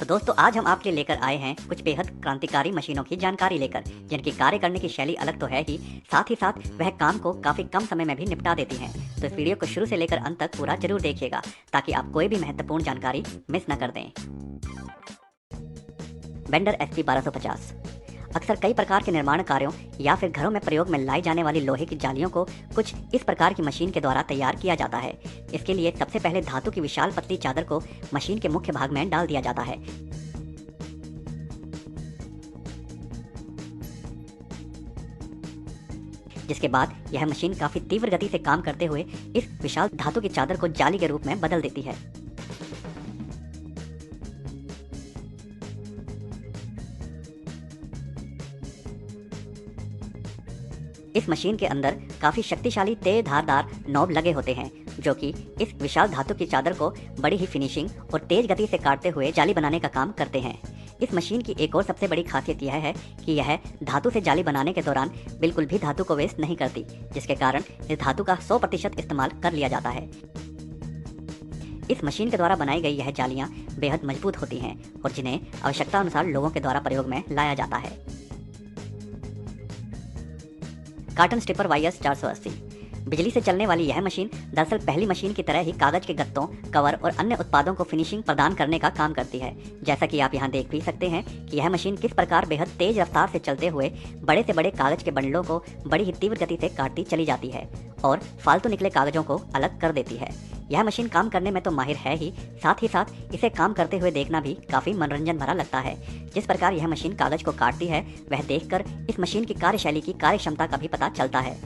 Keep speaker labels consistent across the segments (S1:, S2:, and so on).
S1: तो दोस्तों आज हम आपके लिए लेकर आए हैं कुछ बेहद क्रांतिकारी मशीनों की जानकारी लेकर, जिनकी कार्य करने की शैली अलग तो है ही साथ वह काम को काफी कम समय में भी निपटा देती हैं। तो इस वीडियो को शुरू से लेकर अंत तक पूरा जरूर देखिएगा ताकि आप कोई भी महत्वपूर्ण जानकारी मिस न कर दें। बेंडर SP 1250 अक्सर कई प्रकार के निर्माण कार्यों या फिर घरों में प्रयोग में लाई जाने वाली लोहे की जालियों को कुछ इस प्रकार की मशीन के द्वारा तैयार किया जाता है। इसके लिए सबसे पहले धातु की विशाल पतली चादर को मशीन के मुख्य भाग में डाल दिया जाता है। जिसके बाद यह मशीन काफी तीव्र गति से काम करते हुए इस विशाल धातु की चादर को जाली के रूप में बदल देती है। इस मशीन के अंदर काफी शक्तिशाली तेज धारदार नॉब लगे होते हैं जो कि इस विशाल धातु की चादर को बड़ी ही फिनिशिंग और तेज गति से काटते हुए जाली बनाने का काम करते हैं। इस मशीन की एक और सबसे बड़ी खासियत यह है कि यह धातु से जाली बनाने के दौरान बिल्कुल भी धातु को वेस्ट नहीं करती, जिसके कारण इस धातु का 100% इस्तेमाल कर लिया जाता है। इस मशीन के द्वारा बनाई गई यह जालियां बेहद मजबूत होती हैं और जिन्हें आवश्यकता अनुसार लोगों के द्वारा प्रयोग में लाया जाता है। कार्टन स्ट्रिपर YS 480 बिजली से चलने वाली यह मशीन दरअसल पहली मशीन की तरह ही कागज के गत्तों, कवर और अन्य उत्पादों को फिनिशिंग प्रदान करने का काम करती है। जैसा कि आप यहां देख भी सकते हैं कि यह मशीन किस प्रकार बेहद तेज रफ्तार से चलते हुए बड़े से बड़े कागज के बंडलों को बड़ी ही तीव्र गति से काटती चली जाती है और फालतू निकले कागजों को अलग कर देती है। यह मशीन काम करने में तो माहिर है ही साथ इसे काम करते हुए देखना भी काफी मनोरंजन भरा लगता है। जिस प्रकार यह मशीन कागज को काटती है वह देखकर इस मशीन की कार्यशैली की कार्य क्षमता का भी पता चलता है।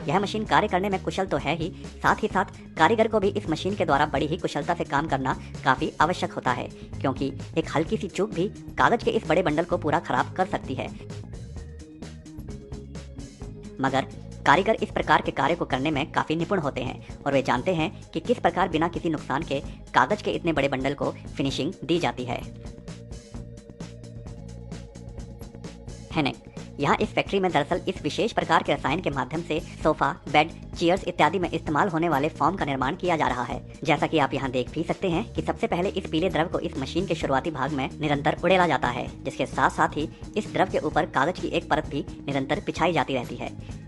S1: यह मशीन कार्य करने में कुशल तो है ही साथ कारीगर को भी इस मशीन के द्वारा बड़ी ही कुशलता से काम करना काफी आवश्यक होता है, क्योंकि एक हल्की सी चूक भी कागज के इस बड़े बंडल को पूरा खराब कर सकती है। मगर कारीगर इस प्रकार के कार्य को करने में काफी निपुण होते हैं और वे जानते हैं कि किस प्रकार बिना किसी नुकसान के कागज के इतने बड़े बंडल को फिनिशिंग दी जाती है। हेनेक यहाँ इस फैक्ट्री में दरअसल इस विशेष प्रकार के रसायन के माध्यम से सोफा, बेड, चेयर्स इत्यादि में इस्तेमाल होने वाले फोम का निर्माण किया जा रहा है। जैसा कि आप यहाँ देख भी सकते हैं कि सबसे पहले इस पीले द्रव को इस मशीन के शुरुआती भाग में निरंतर उड़ेला जाता है, जिसके साथ ही इस द्रव के ऊपर कागज की एक परत भी निरंतर बिछाई जाती रहती है।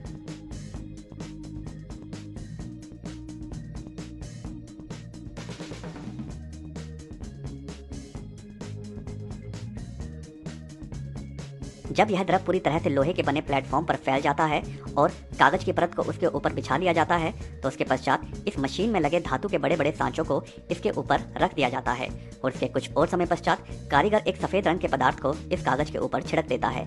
S1: जब यह द्रव पूरी तरह से लोहे के बने प्लेटफॉर्म पर फैल जाता है और कागज की परत को उसके ऊपर बिछा लिया जाता है, तो उसके पश्चात इस मशीन में लगे धातु के बड़े बड़े सांचों को इसके ऊपर रख दिया जाता है और इसके कुछ और समय पश्चात कारीगर एक सफेद रंग के पदार्थ को इस कागज के ऊपर छिड़क देता है।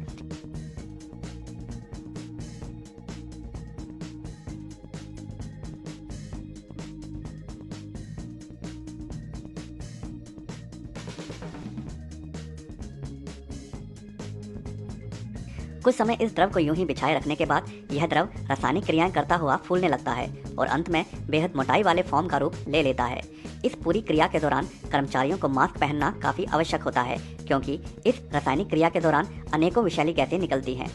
S1: कुछ समय इस द्रव को यूं ही बिछाए रखने के बाद यह द्रव रासायनिक क्रियाएं करता हुआ फूलने लगता है और अंत में बेहद मोटाई वाले फॉर्म का रूप ले लेता है। इस पूरी क्रिया के दौरान कर्मचारियों को मास्क पहनना काफी आवश्यक होता है, क्योंकि इस रासायनिक क्रिया के दौरान अनेकों विषैली गैसें निकलती हैं।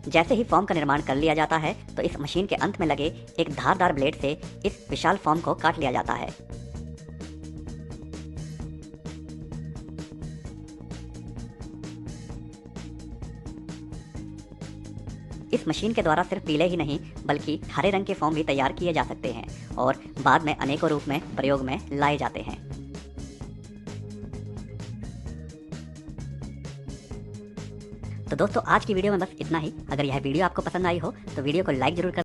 S1: जैसे ही फॉर्म का निर्माण कर लिया जाता है तो इस मशीन के अंत में लगे एक धारदार ब्लेड से इस विशाल फॉर्म को काट लिया जाता है। इस मशीन के द्वारा सिर्फ पीले ही नहीं बल्कि हरे रंग के फॉर्म भी तैयार किए जा सकते हैं और बाद में अनेकों रूप में प्रयोग में लाए जाते हैं। तो दोस्तों आज की वीडियो में बस इतना ही। अगर यह वीडियो आपको पसंद आई हो तो वीडियो को लाइक जरूर कर